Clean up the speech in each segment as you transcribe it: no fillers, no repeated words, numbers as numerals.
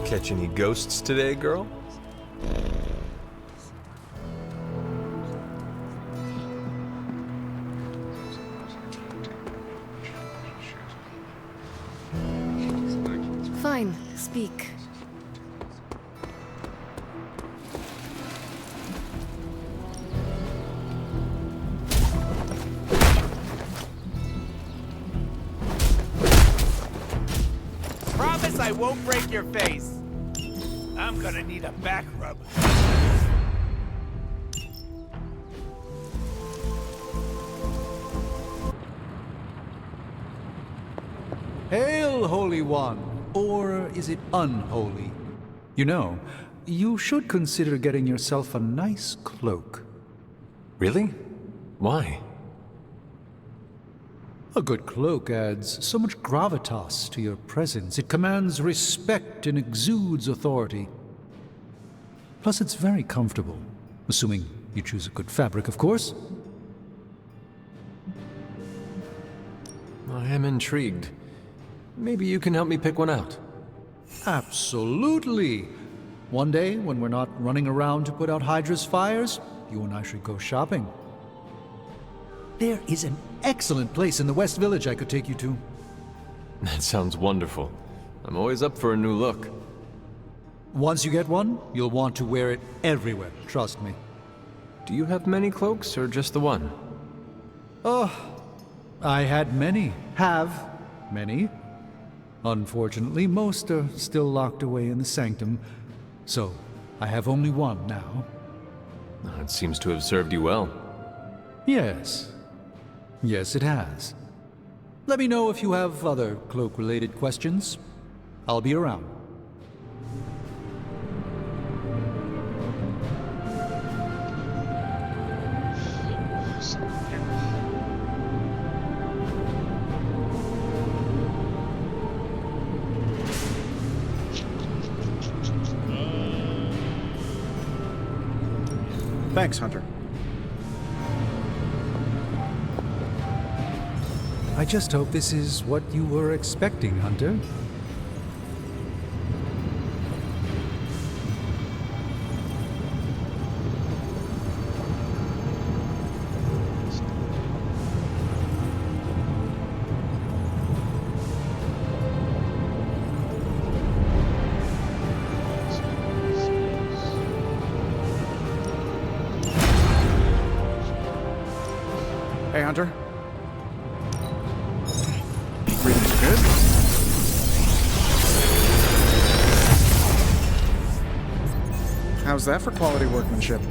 Catch any ghosts today, girl? Fine, speak. Promise I won't break your face. I'm gonna need a back rub. Hail, Holy One! Or is it unholy? You know, you should consider getting yourself a nice cloak. Really? Why? A good cloak adds so much gravitas to your presence. It commands respect and exudes authority. Plus, it's very comfortable. Assuming you choose a good fabric, of course. I am intrigued. Maybe you can help me pick one out. Absolutely! One day, when we're not running around to put out Hydra's fires, you and I should go shopping. There is an excellent place in the West Village I could take you to. That sounds wonderful. I'm always up for a new look. Once you get one, you'll want to wear it everywhere, trust me. Do you have many cloaks, or just the one? Oh, I had many. Have many. Unfortunately, most are still locked away in the sanctum, so I have only one now. It seems to have served you well. Yes. Yes, it has. Let me know if you have other cloak-related questions. I'll be around. Thanks, Hunter. I just hope this is what you were expecting, Hunter. Hey, Hunter. Everything's good? How's that for quality workmanship?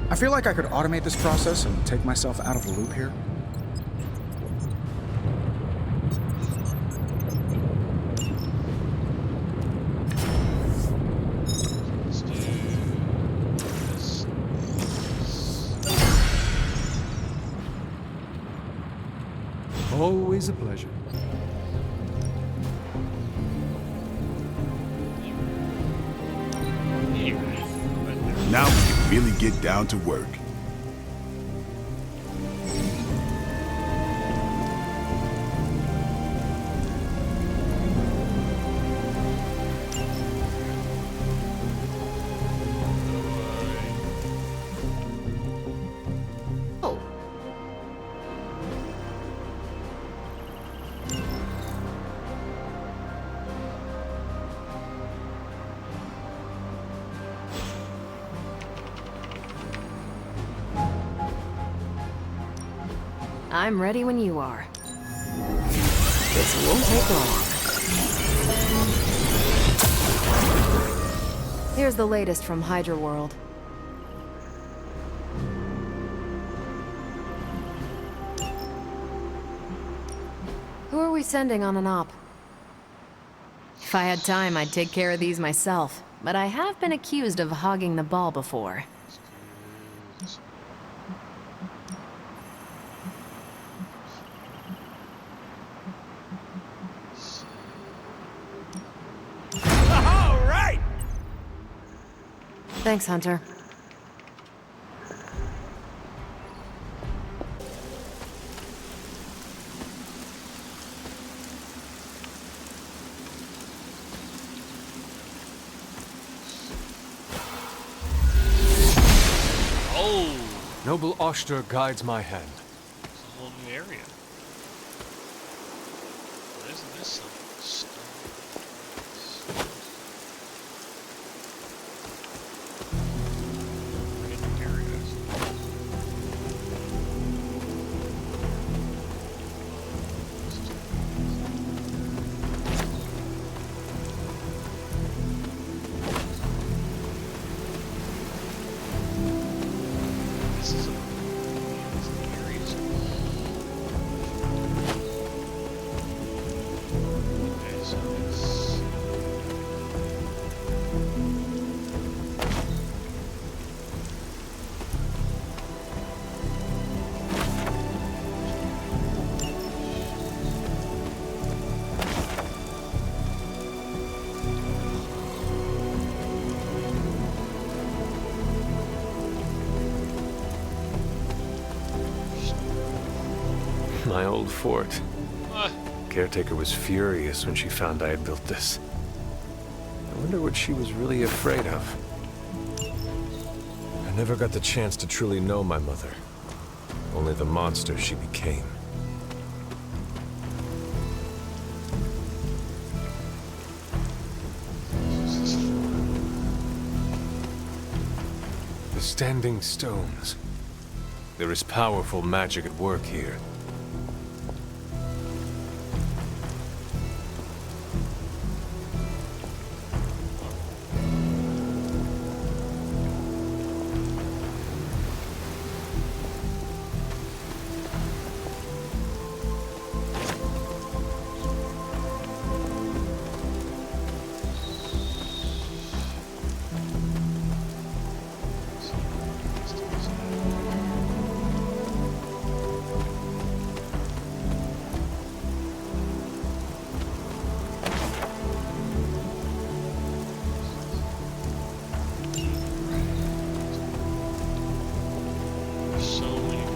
I feel like I could automate this process and take myself out of the loop here. Always a pleasure. Now we can really get down to work. I'm ready when you are. This won't take long. Here's the latest from Hydra World. Who are we sending on an op? If I had time, I'd take care of these myself, but I have been accused of hogging the ball before. Thanks, Hunter. Noble Oster guides my hand. It's a whole new area. What is this? Some stone. Random areas. This is a areas. Okay, so it's My old fort. ah, Caretaker was furious when she found I had built this. I wonder what she was really afraid of. I never got the chance to truly know my mother. Only the monster she became. The standing stones. There is powerful magic at work here. so many.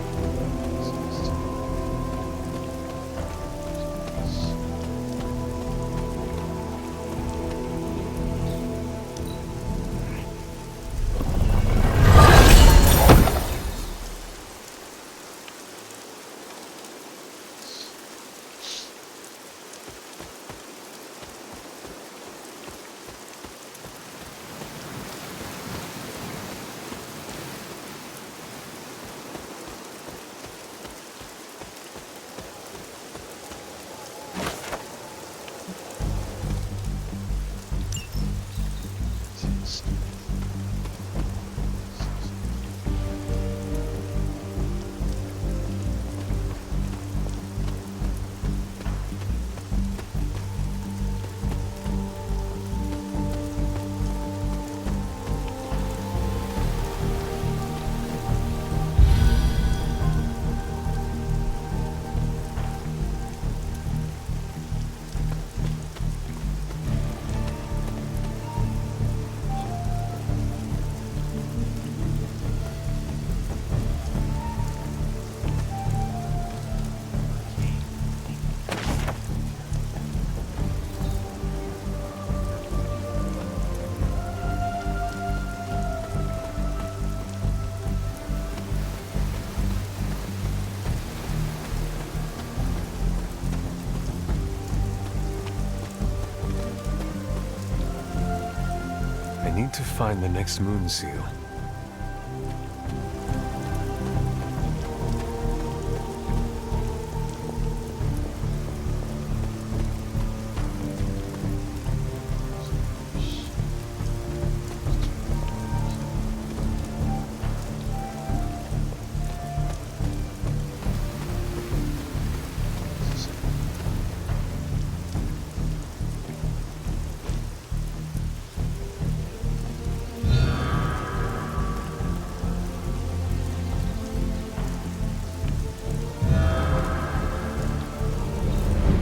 I need to find the next moon seal.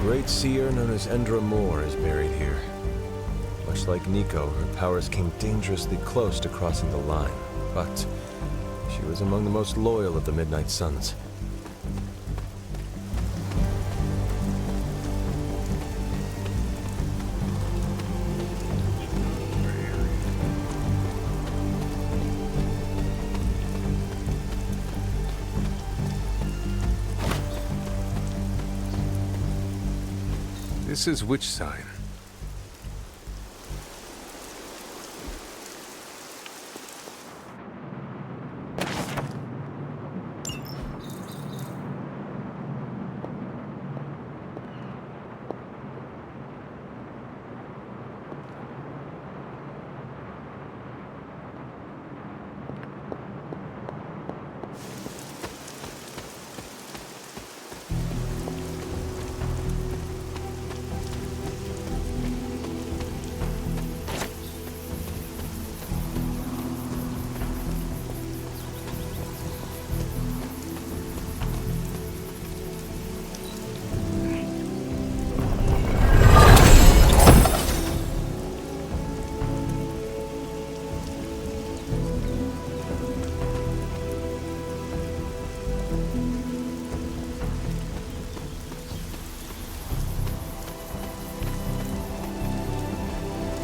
Great seer known as Endra Moore is buried here. Much like Nico, her powers came dangerously close to crossing the line, but she was among the most loyal of the Midnight Suns. This is which sign?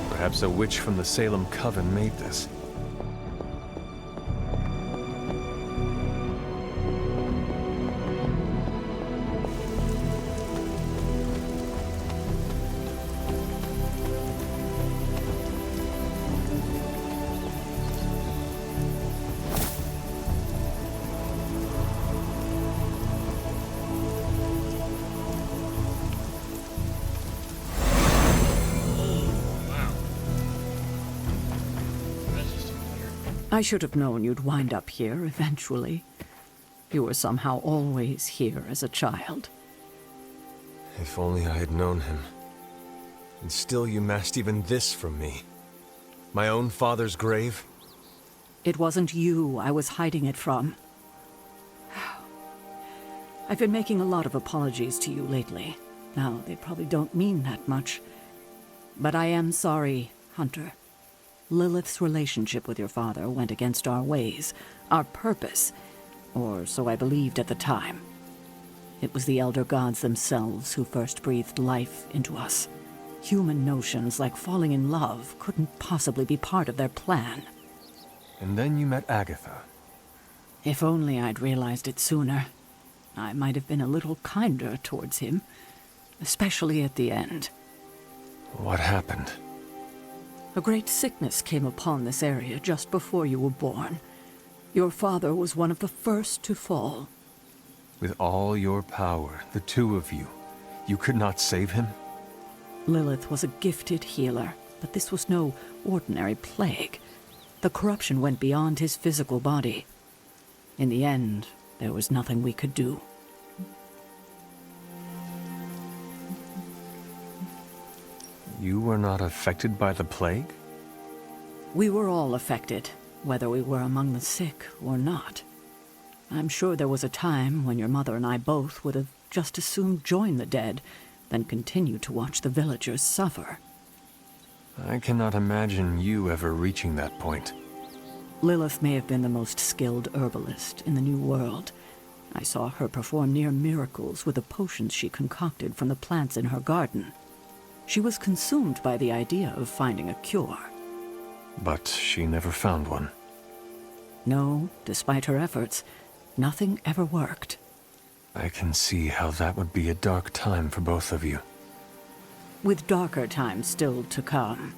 Perhaps a witch from the Salem Coven made this. I should have known you'd wind up here eventually. You were somehow always here as a child. If only I had known him. And still you masked even this from me. My own father's grave? It wasn't you I was hiding it from. I've been making a lot of apologies to you lately. Now, they probably don't mean that much. But I am sorry, Hunter. Lilith's relationship with your father went against our ways, our purpose, or so I believed at the time. It was the Elder Gods themselves who first breathed life into us. Human notions like falling in love couldn't possibly be part of their plan. And then you met Agatha. If only I'd realized it sooner. I might have been a little kinder towards him, especially at the end. What happened? A great sickness came upon this area just before you were born. Your father was one of the first to fall. With all your power, the two of you could not save him? Lilith was a gifted healer, but this was no ordinary plague. The corruption went beyond his physical body. In the end, there was nothing we could do. You were not affected by the plague? We were all affected, whether we were among the sick or not. I'm sure there was a time when your mother and I both would have just as soon joined the dead than continue to watch the villagers suffer. I cannot imagine you ever reaching that point. Lilith may have been the most skilled herbalist in the New World. I saw her perform near miracles with the potions she concocted from the plants in her garden. She was consumed by the idea of finding a cure. But she never found one. No, despite her efforts, nothing ever worked. I can see how that would be a dark time for both of you. With darker times still to come.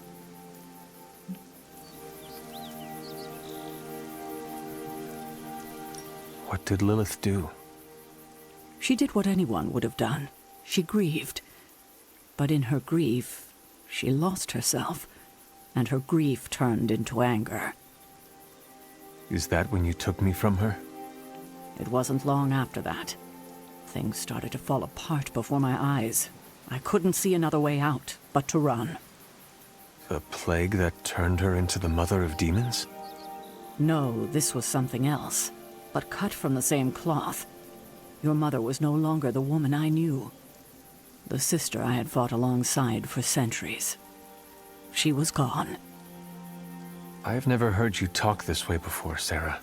What did Lilith do? She did what anyone would have done. She grieved. But in her grief, she lost herself, and her grief turned into anger. Is that when you took me from her? It wasn't long after that. Things started to fall apart before my eyes. I couldn't see another way out but to run. The plague that turned her into the mother of demons? No, this was something else, but cut from the same cloth. Your mother was no longer the woman I knew. The sister I had fought alongside for centuries. She was gone. I've never heard you talk this way before, Sarah.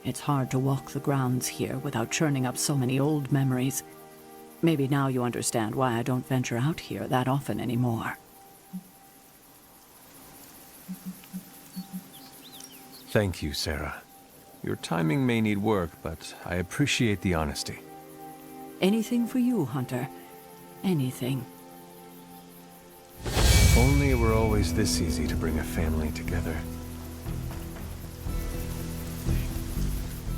It's hard to walk the grounds here without churning up so many old memories. Maybe now you understand why I don't venture out here that often anymore. Thank you, Sarah. Your timing may need work, but I appreciate the honesty. Anything for you, Hunter. Anything. only it were always this easy to bring a family together.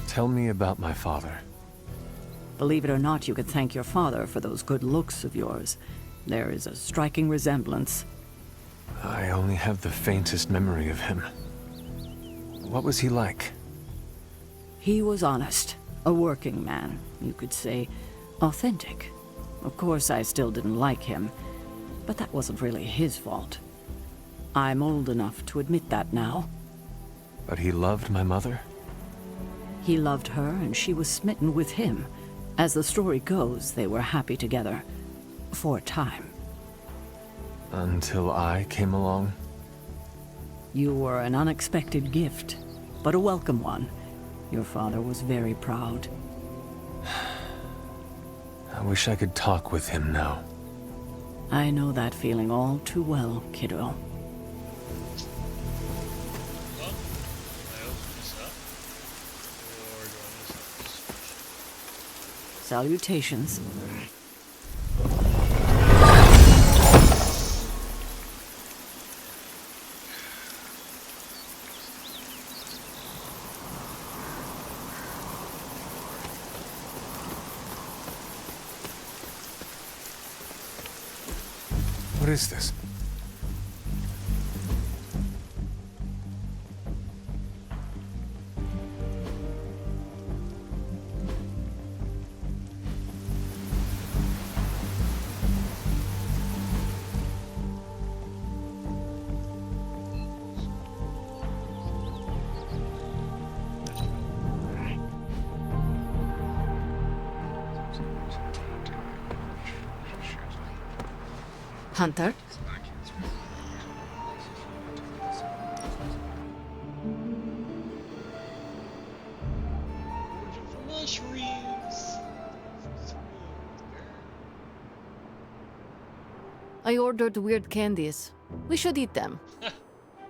Tell me about my father. Believe it or not, you could thank your father for those good looks of yours. There is a striking resemblance. I only have the faintest memory of him. What was he like? He was honest, a working man, you could say, authentic. Of course, I still didn't like him, but that wasn't really his fault. I'm old enough to admit that now. But he loved my mother? He loved her, and she was smitten with him. As the story goes, they were happy together. For a time. Until I came along? You were an unexpected gift, but a welcome one. Your father was very proud. I wish I could talk with him now. I know that feeling all too well, kiddo. Well, I open this up. Or do I miss this? Salutations. What is this? Hunter? Mushrooms. I ordered weird candies. We should eat them.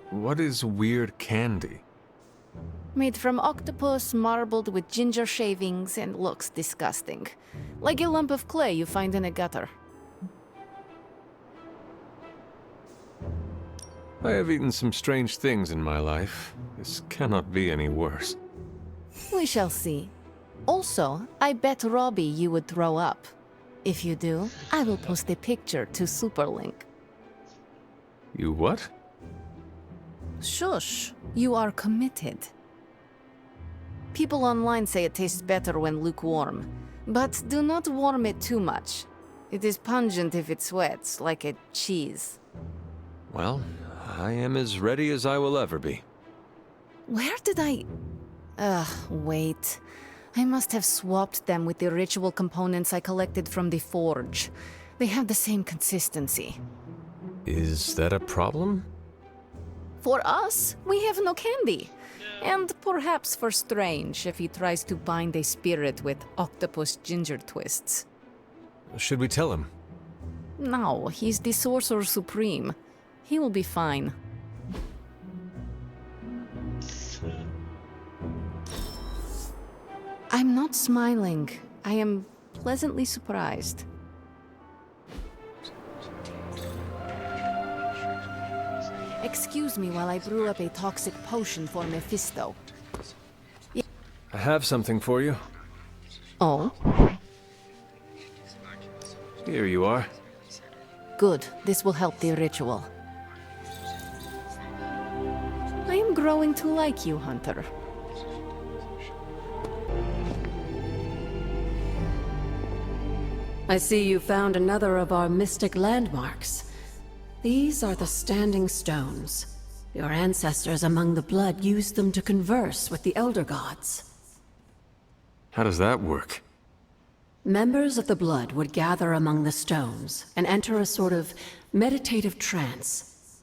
What is weird candy? Made from octopus, marbled with ginger shavings, and looks disgusting. Like a lump of clay you find in a gutter. I have eaten some strange things in my life. This cannot be any worse. We shall see. Also, I bet Robbie you would throw up. If you do, I will post a picture to Superlink. You what? Shush, you are committed. People online say it tastes better when lukewarm, but do not warm it too much. It is pungent if it sweats, like a cheese. Well, I am as ready as I will ever be. Where did I... wait. I must have swapped them with the ritual components I collected from the forge. They have the same consistency. Is that a problem? For us, we have no candy. And perhaps for Strange if he tries to bind a spirit with octopus ginger twists. Should we tell him? No, he's the Sorcerer Supreme. He will be fine. I'm not smiling. I am pleasantly surprised. Excuse me while I brew up a toxic potion for Mephisto. I have something for you. Oh? Here you are. Good. This will help the ritual. I am growing to like you, Hunter. I see you found another of our mystic landmarks. These are the Standing Stones. Your ancestors among the Blood used them to converse with the Elder Gods. How does that work? Members of the Blood would gather among the stones and enter a sort of meditative trance.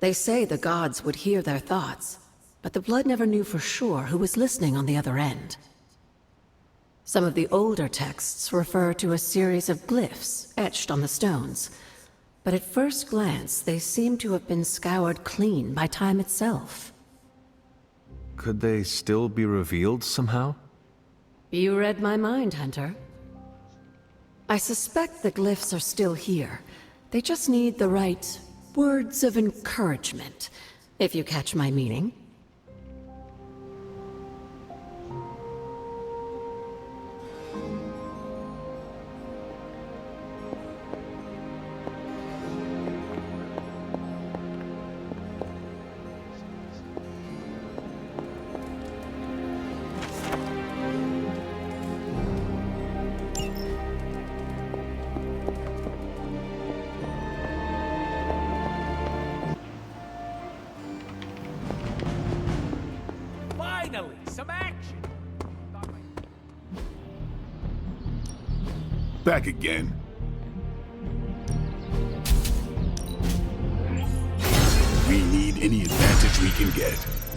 They say the gods would hear their thoughts, but the Blood never knew for sure who was listening on the other end. Some of the older texts refer to a series of glyphs etched on the stones, but at first glance they seem to have been scoured clean by time itself. Could they still be revealed somehow? You read my mind, Hunter. I suspect the glyphs are still here, They just need the right words of encouragement, if you catch my meaning. Finally, some action! Back again. We need any advantage we can get.